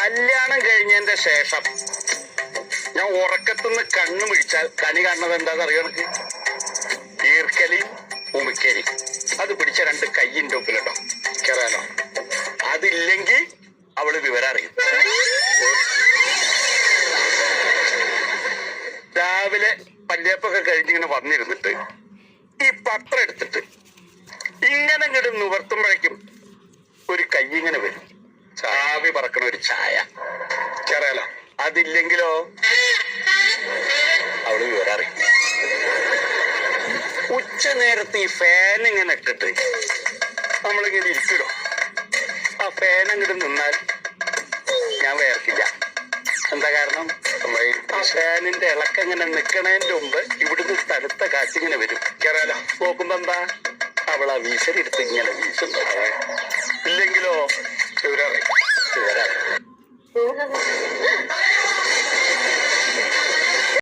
കല്യാണം കഴിഞ്ഞതിന്റെ ശേഷം ഞാൻ ഉറക്കത്തുനിന്ന് കണ്ണു പിടിച്ചാൽ കണി കാണുന്നത് എന്താന്ന് അറിയോ എനിക്ക്? ഈർക്കലി ഉമിക്കലി. അത് പിടിച്ച 2 കയ്യിന്റെ ഒപ്പിലുണ്ടോ കേറാലോ. അതില്ലെങ്കിൽ അവള് വിവരം അറിയും. രാവിലെ പല്ലേപ്പൊക്കെ കഴിഞ്ഞിങ്ങനെ വന്നിരുന്നിട്ട് ഈ പത്രം എടുത്തിട്ട് ഇങ്ങനെ ഇങ്ങോട്ട് നിവർത്തുമ്പോഴേക്കും ഒരു കൈ ഇങ്ങനെ വരും. ചാവി പറക്കണ ഒരു ചായ കേറാലോ. അതില്ലെങ്കിലോ അവള് വിവരം അറിയും. ഉച്ച നേരത്ത് ഈ ഫാൻ ഇങ്ങനെ ഇട്ടിട്ട് നമ്മളിങ്ങനെ ഇരിക്കണോ, ആ ഫാൻ അങ്ങോട്ട് നിന്നാൽ ഞാൻ വേർക്കില്ല. എന്താ കാരണം? ആ ഫാനിന്റെ ഇളക്കങ്ങനെ നിക്കണതിന്റെ മുമ്പ് ഇവിടുന്ന് തണുത്ത കാറ്റിങ്ങനെ വരും കേറാലോ. നോക്കുമ്പോ എന്താ അവളാ വീശലെടുത്ത് ഇങ്ങനെ വീശും. ഇല്ലെങ്കിലോ വിവരം അറിയും.